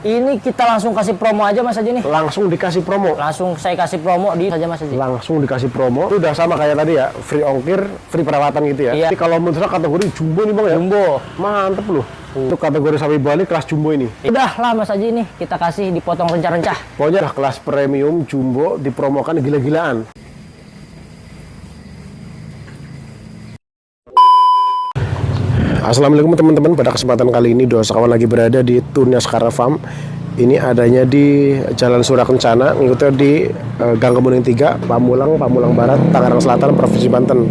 Ini kita langsung kasih promo aja Mas Haji nih. Langsung dikasih promo. Langsung saya kasih promo di saja Mas Haji. Langsung dikasih promo. Itu udah sama kayak tadi ya, free ongkir, free perawatan gitu ya. Iya. Jadi kalau menurut kategori jumbo nih Bang ya. Jumbo. Mantep loh. Untuk kategori sapi Bali kelas jumbo ini. Udah lah Mas Haji nih, kita kasih dipotong rencah-rencah. Pokoknya kelas premium jumbo dipromokan gila-gilaan. Assalamualaikum teman-teman, pada kesempatan kali ini Doa Sekawan lagi berada di Tunas Kara Farm. Ini adanya di Jalan Surakencana, ngikutnya di Gang Kemuning 3, Pamulang Barat, Tangerang Selatan, Provinsi Banten.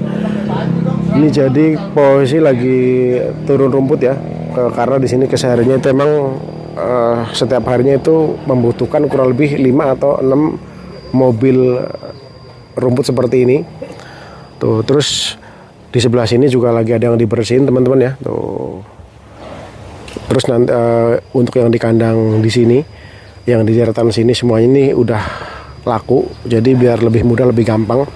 Ini jadi posisi lagi turun rumput ya, karena di sini kesehariannya itu emang setiap harinya itu membutuhkan kurang lebih 5 atau 6 mobil rumput seperti ini. Tuh, terus di sebelah sini juga lagi ada yang dibersihin teman-teman ya. Tuh. Terus nanti untuk yang di kandang di sini, yang di deretan sini semuanya ini udah laku. Jadi biar lebih mudah, lebih gampang.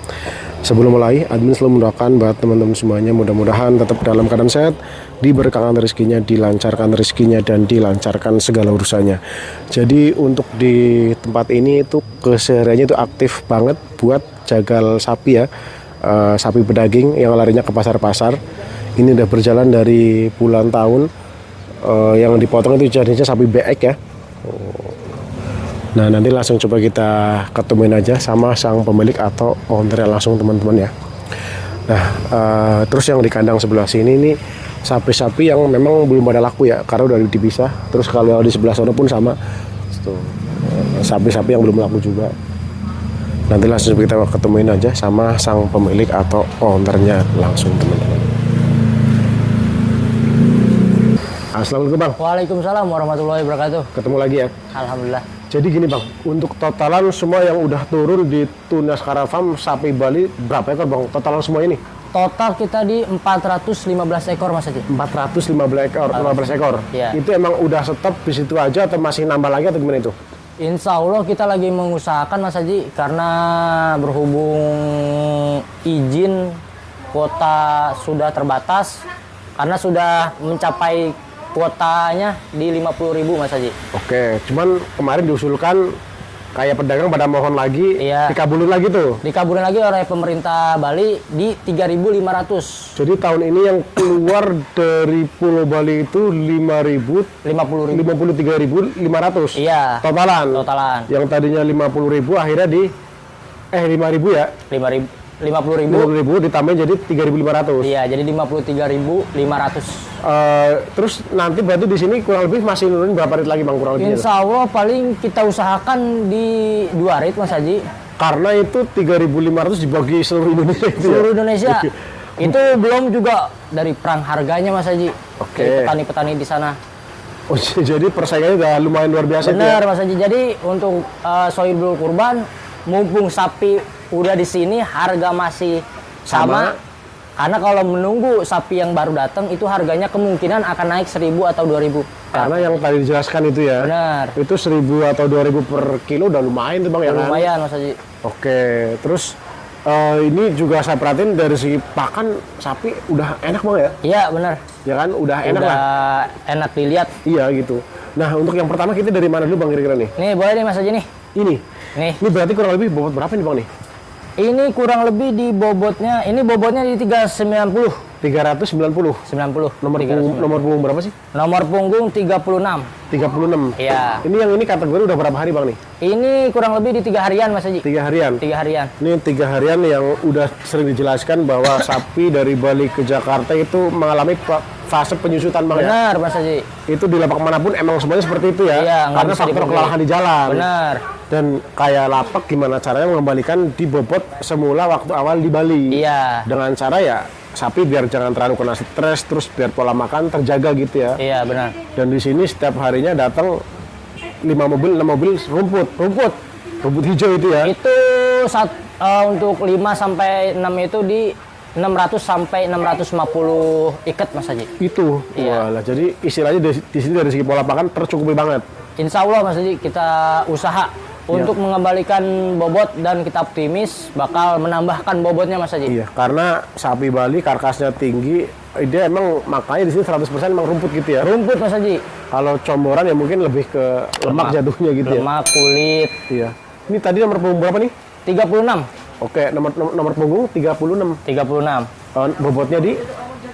Sebelum mulai, admin selalu mendoakan buat teman-teman semuanya mudah-mudahan tetap dalam keadaan sehat, diberkahan rezekinya, dilancarkan rezekinya, dan dilancarkan segala urusannya. Jadi untuk di tempat ini itu kesehariannya itu aktif banget buat jagal sapi ya. Sapi pedaging yang larinya ke pasar-pasar. Ini udah berjalan dari bulan tahun. Yang dipotong itu jenisnya sapi BX ya. Nah nanti langsung coba kita ketemuin aja sama sang pemilik atau owner langsung teman-teman ya. Nah terus yang di kandang sebelah sini nih sapi-sapi yang memang belum ada laku ya, karena udah dipisah. Terus kalau di sebelah sana pun sama, sapi-sapi yang belum laku juga. Nanti langsung kita ketemuin aja sama sang pemilik atau ownernya langsung teman-teman. Assalamualaikum Bang. Waalaikumsalam warahmatullahi wabarakatuh. Ketemu lagi ya. Alhamdulillah. Jadi gini Bang, untuk totalan semua yang udah turun di Tunas Kara Farm sapi Bali berapa ekor Bang? Totalan semua ini? Total kita di 415 ekor Mas Haji. 415 ekor, 15 ekor. Iya. Itu emang udah stop di situ aja atau masih nambah lagi atau gimana itu? Insya Allah kita lagi mengusahakan Mas Haji, karena berhubung izin kuota sudah terbatas, karena sudah mencapai kuotanya di 50.000 Mas Haji. Oke, cuman kemarin diusulkan kayak pedagang pada mohon lagi, iya, dikabulin lagi tuh. Dikabulin lagi oleh pemerintah Bali di 3.500. Jadi tahun ini yang keluar dari Pulau Bali itu 53.500. Iya. Totalan. Yang tadinya 50.000 akhirnya di 5.000 ya. 50.000 ditambahin jadi 3.500. Iya, jadi 53.500. Terus nanti berarti di sini kurang lebih masih nurunin berapa rit lagi Bang kurang lebih? Insya Allah paling kita usahakan di 2 rit Mas Haji. Karena itu 3.500 dibagi seluruh Indonesia. Seluruh Indonesia. Itu belum juga dari perang harganya Mas Haji. Oke. Petani-petani di sana. Oh, jadi persaingannya udah lumayan luar biasa. Benar ya? Mas Haji. Jadi untuk Sohibul Kurban, mumpung sapi udah di sini harga masih sama. Karena kalau menunggu sapi yang baru datang itu harganya kemungkinan akan naik 1.000 atau 2.000. Karena yang tadi dijelaskan itu ya. Benar. Itu 1.000 atau 2.000 per kilo udah lumayan tuh Bang ya kan? Lumayan Mas Haji. Oke, terus ini juga saya perhatiin dari segi pakan sapi udah enak Bang ya? Iya benar. Ya kan, udah enak lah. Enak dilihat. Iya gitu. Nah untuk yang pertama kita dari mana dulu Bang kira-kira nih? Nih boleh nih Mas Haji nih. Ini? Nih. Ini berarti kurang lebih bobot berapa nih Bang nih? Ini kurang lebih di bobotnya, ini bobotnya di 390. 390. 90. Nomor punggung berapa sih? Nomor punggung 36. 36. Iya. Ini yang ini kategori udah berapa hari Bang nih? Ini kurang lebih di 3 harian Mas Haji. 3 harian. 3 harian. Ini 3 harian yang udah sering dijelaskan bahwa sapi dari Bali ke Jakarta itu mengalami fase penyusutan Bang ya? Benar Mas Haji. Itu di lapak manapun emang semuanya seperti itu ya? Iya, karena faktor kelelahan di jalan. Benar. Dan kayak lapak gimana caranya mengembalikan di bobot semula waktu awal di Bali. Iya. Dengan cara ya sapi biar jangan terlalu kena stres, terus biar pola makan terjaga gitu ya. Iya benar. Dan di sini setiap harinya datang 6 mobil rumput hijau itu ya. Itu untuk 5 sampai 6 itu di 600 sampai 650 ikat Mas Haji. Itu. Iya. Walah, jadi istilahnya di sini dari segi pola makan tercukupi banget. Insya Allah Mas Haji kita usaha untuk mengembalikan bobot dan kita optimis bakal menambahkan bobotnya Mas Haji. Iya, karena sapi Bali karkasnya tinggi, dia emang makanya di sini 100% emang rumput gitu ya. Rumput Mas Haji. Kalau comboran ya mungkin lebih ke lemak jatuhnya gitu ya. Lemak, kulit. Iya. Ini tadi nomor punggung berapa nih? 36. Oke, nomor punggung 36. 36. Bobotnya di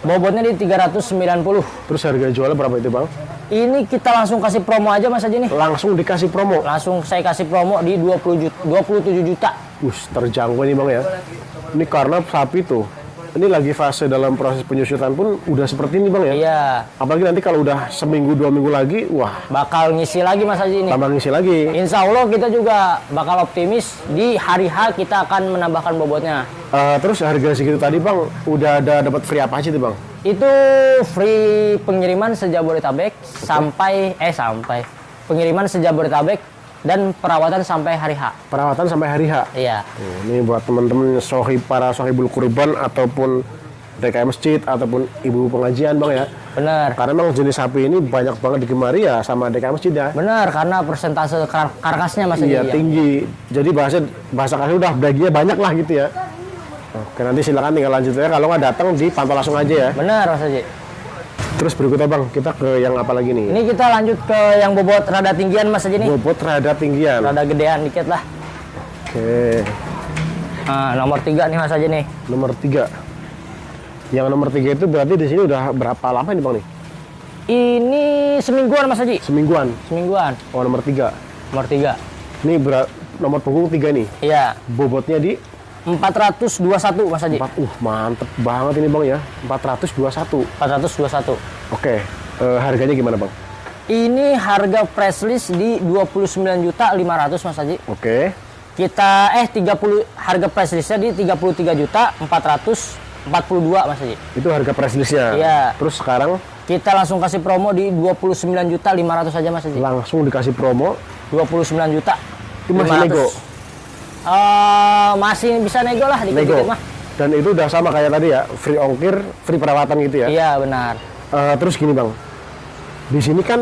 Bobotnya di 390. terus harga jualnya berapa itu, Bang? Ini kita langsung kasih promo aja Mas Haji nih. Langsung dikasih promo. Langsung saya kasih promo di 27 juta. Terjangkau nih, Bang ya. Ini karena sapi tuh. Ini lagi fase dalam proses penyusutan pun udah seperti ini, Bang ya. Iya. Apalagi nanti kalau udah seminggu 2 minggu lagi, wah, Bakal ngisi lagi Mas Haji ini. tambah ngisi lagi. Insya Allah kita juga bakal optimis di hari H kita akan menambahkan bobotnya. Terus harga segitu tadi, Bang, udah ada dapat free apa aja tuh, Bang? Itu free pengiriman sejabodetabek sampai pengiriman sejabodetabek dan perawatan sampai hari H. Perawatan sampai hari H. Iya. Ini buat teman-teman para sohibul kurban ataupun DKM masjid ataupun ibu pengajian, Bang ya. Bener. Karena memang jenis sapi ini banyak banget digemari ya sama DKM masjid ya. Bener, karena persentase karkasnya masih Iya, tinggi. Jadi bahasa kasar udah dagingnya banyak lah gitu ya. Oke, nanti silakan tinggal lanjut ya. Kalau nggak datang dipantau langsung aja ya. Bener Mas Haji. Terus berikutnya, Bang, kita ke yang apa lagi nih? Ini kita lanjut ke yang bobot rada tinggian Mas Haji nih. Bobot rada tinggian. Rada gedean dikit lah. Oke. Nah, nomor 3 nih Mas Haji nih. Nomor 3. Yang nomor 3 itu berarti di sini udah berapa lama nih, Bang nih? Ini semingguan Mas Haji. Semingguan. Semingguan. Oh, nomor 3. Nomor 3. Ini nomor punggung 3 nih. Iya. Bobotnya di 421 Mas Haji. 4. Mantep banget ini, Bang ya. 421. 421. Oke. Harganya gimana, Bang? Ini harga press list di 29.500.000 Mas Haji. Oke. Kita 30 harga press listnya di 33.442 Mas Haji. Itu harga press listnya. Iya. Terus sekarang Kita langsung kasih promo di 29.500.000 saja Mas Haji. langsung dikasih promo. 29 juta. Itu masih nego. Masih bisa nego lah Nego. dikit-dikit mah. Dan itu udah sama kayak tadi ya, free ongkir, free perawatan gitu ya. Iya benar. Terus gini, Bang. Di sini kan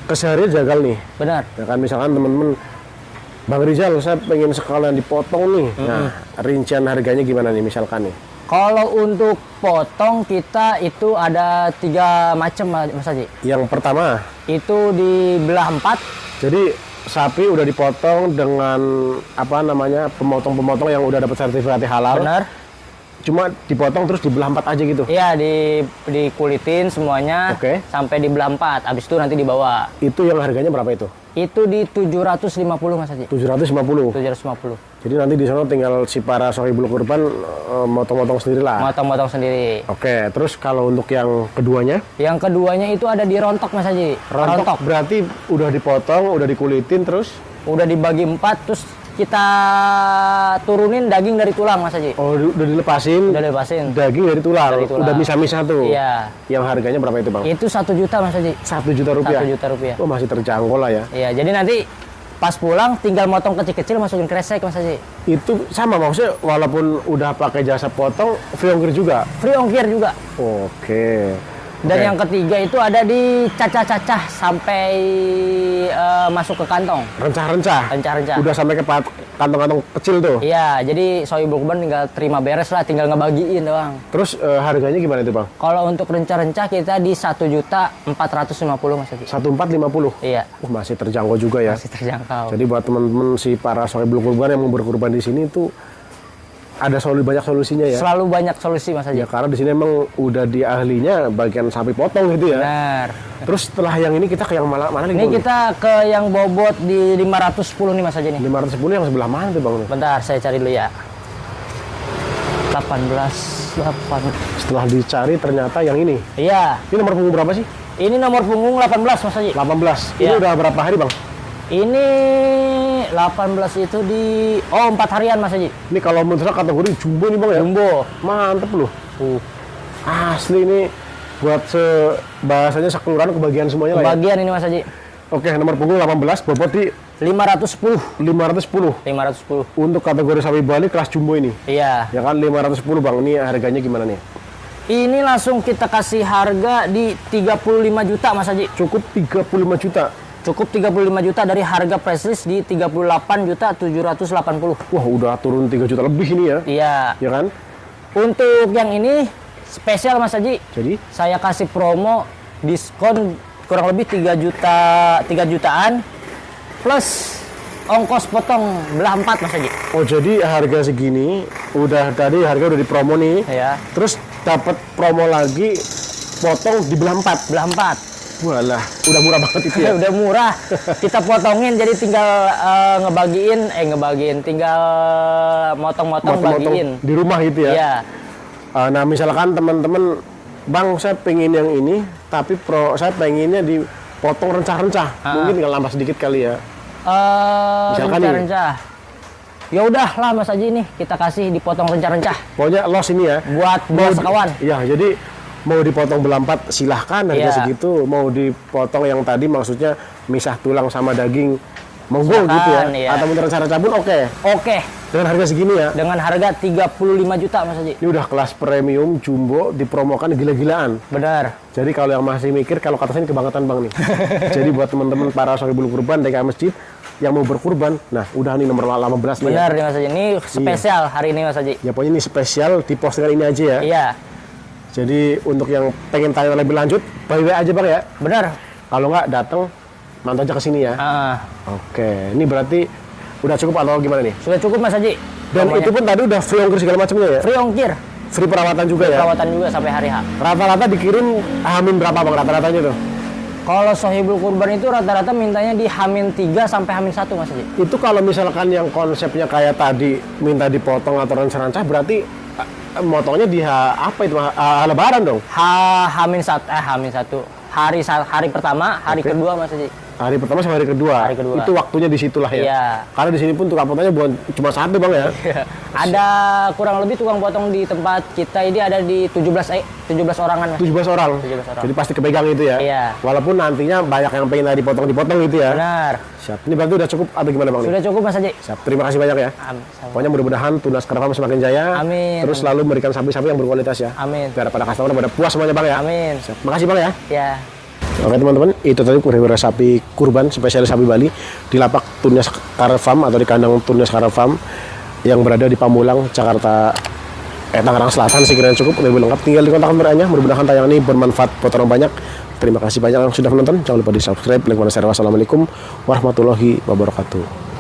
keseharian jagal nih. Benar. Ya kan misalkan temen-temen, Bang Rizal, saya pengen sekalian dipotong nih. Nah, rincian harganya gimana nih misalkan nih? Kalau untuk potong kita itu ada 3 macam Mas Haji. Yang pertama, Itu dibelah 4. jadi sapi udah dipotong dengan apa namanya pemotong-pemotong yang udah dapat sertifikat halal. Benar. Cuma dipotong terus dibelah 4 aja gitu. Iya, dikulitin semuanya Oke. sampai dibelah 4. Habis itu nanti dibawa. Itu yang harganya berapa itu? Itu di 750 Mas Haji. 750. 750. Jadi nanti di sana tinggal si para sohibul kurban motong-motong sendiri lah. Motong-motong sendiri. Oke, terus kalau untuk yang keduanya? Yang keduanya itu ada di rontok Mas Haji. Rontok berarti udah dipotong, udah dikulitin terus? Udah dibagi 4 terus kita turunin daging dari tulang Mas Haji. Oh, udah dilepasin. Udah lepasin. Daging dari tulang. Dari tulang. Udah misah-misah tuh. Iya. Yang harganya berapa itu, Bang? Itu 1 juta Mas Haji. 1 juta rupiah. 1 juta rupiah. Oh, masih terjangkau lah ya. Iya, jadi nanti pas pulang tinggal motong kecil-kecil masukin kresek Mas Haji. Itu sama maksudnya walaupun udah pakai jasa potong, free ongkir juga. Free ongkir juga. Oke. Dan Oke. yang ketiga itu ada di cacah-cacah sampai masuk ke kantong. Rencah-rencah. Rencah-rencah. Udah sampai ke kantong-kantong kecil tuh. Iya, jadi sohibul kurban tinggal terima beres lah, tinggal ngebagiin doang. Terus harganya gimana itu, Bang? Kalau untuk rencah-rencah kita di 1.450 Mas Haji. 1.450. Iya, Masih terjangkau juga ya. masih terjangkau. Jadi buat teman-teman si para sohibul kurban yang mau berkurban di sini itu ada banyak solusinya ya. Selalu banyak solusi Mas Haji. Ya karena di sini emang udah di ahlinya bagian sapi potong gitu ya. Benar. Terus setelah yang ini kita ke yang mana nih? Ini Bang? kita ke yang bobot di 510 nih Mas Haji nih. 510 yang sebelah mana tuh, Bang? Bentar, saya cari dulu ya. 18. Setelah dicari ternyata yang ini. Iya, Ini nomor punggung berapa sih? ini nomor punggung 18 Mas Haji. 18. Ini Iya. udah berapa hari, Bang? Ini 18 itu di 4 harian Mas Haji. Ini kalau menurut saya kategori jumbo nih, Bang ya. Jumbo. Mantep loh. Asli ini buat bahasanya sekelurahan kebagian semuanya lah ya. Bagian ini Mas Haji. Oke, nomor punggung 18, bobot di 510. 510. 510. Untuk kategori sapi Bali kelas jumbo ini. Iya. Ya kan 510, Bang. Ini harganya gimana nih? Ini langsung kita kasih harga di 35 juta Mas Haji. Cukup 35 juta. Cukup 35 juta dari harga press list di 38.780. Wah, udah turun 3 juta lebih ini ya. Iya. Ya kan? Untuk yang ini spesial Mas Haji. Jadi Saya kasih promo diskon kurang lebih 3 jutaan plus ongkos potong belah 4 Mas Haji. oh jadi harga segini tadi harga udah di promo nih. Ya. Terus dapat promo lagi potong di belah 4. Belah 4. Walah, udah murah banget itu ya. Udah murah. Kita potongin jadi tinggal tinggal motong-motong bagiin. di rumah gitu ya. Iya. Nah, misalkan teman-teman, Bang, saya pengen yang ini, tapi saya pengennya dipotong rencah-rencah. Mungkin tinggal nambah sedikit kali ya. Misalkan nih. Rencah-rencah. Ya udah lah Mas Haji nih, kita kasih dipotong rencah-rencah. Pokoknya los ini ya. Buat sekawan. Iya, jadi mau dipotong belah 4 silahkan harga Iya. segitu. Mau dipotong yang tadi maksudnya misah tulang sama daging, monggo Silakan, gitu ya. iya. Atau rencah-rencah pun oke. Oke. Dengan harga segini ya. Dengan harga 35 juta Mas Haji. Ini udah kelas premium jumbo dipromokan gila-gilaan. Benar. Jadi kalau yang masih mikir, kalau kata saya ini kebangetan Bang nih. Jadi buat teman-teman para sohibul kurban DKM Masjid yang mau berkurban, nah udah nih nomor 18 nih. Benar nih Mas Haji. Ini spesial hari ini Mas Haji. Ya pokoknya ini spesial di postingan ini aja ya. Iya. Jadi untuk yang pengen tanya lebih lanjut, by way aja Bang ya. Benar. Kalau nggak datang, mantau aja ke sini ya. Oke, ini berarti udah cukup atau gimana nih? Sudah cukup Mas Haji. Dan Promonya. itu pun tadi udah free ongkir segala macamnya ya? Free ongkir. Free perawatan juga ya? Perawatan juga sampai hari H. Rata-rata dikirim hamin berapa Bang rata-ratanya tuh? Kalau sohibul kurban itu rata-rata mintanya di Hamin 3 sampai Hamin 1 Mas Haji. Itu kalau misalkan yang konsepnya kayak tadi minta dipotong atau rancah-rancah berarti motongnya di apa itu? Lebaran dong? Hamin 1. Hari pertama, hari kedua Mas Haji. Hari pertama sama hari kedua. Hari kedua. Itu waktunya di situlah ya. Iya. Karena di sini pun tukang potongnya bukan cuma satu Bang ya. Ada kurang lebih tukang potong di tempat kita ini ada di 17 orangan Mas. 17 orang. 17 orang. Jadi pasti kepegang itu ya. Iya. Walaupun nantinya banyak yang pengen dipotong gitu ya. Benar. Siap. Ini berarti udah cukup atau gimana Bang? Sudah cukup Mas Haji. Siap. Terima kasih banyak ya. Pokoknya mudah-mudahan Tunas Karafam semakin jaya. Amin. Terus selalu memberikan sapi-sapi yang berkualitas ya. Amin. Biar pada customer pada puas semuanya Bang ya. Amin. Siap. Makasih Bang ya. Ya. Oke teman-teman, itu tadi kurang sapi kurban spesialis sapi Bali di lapak Tunas Karafam atau di kandang Tunas Karafam yang berada di Pamulang, Jakarta, Tangerang Selatan. Sekiranya cukup, lebih lengkap tinggal di kontak nomornya. Mudah-mudahan tayangan ini bermanfaat buat orang banyak. Terima kasih banyak yang sudah menonton. Jangan lupa di subscribe, like, dan share. Wassalamualaikum warahmatullahi wabarakatuh.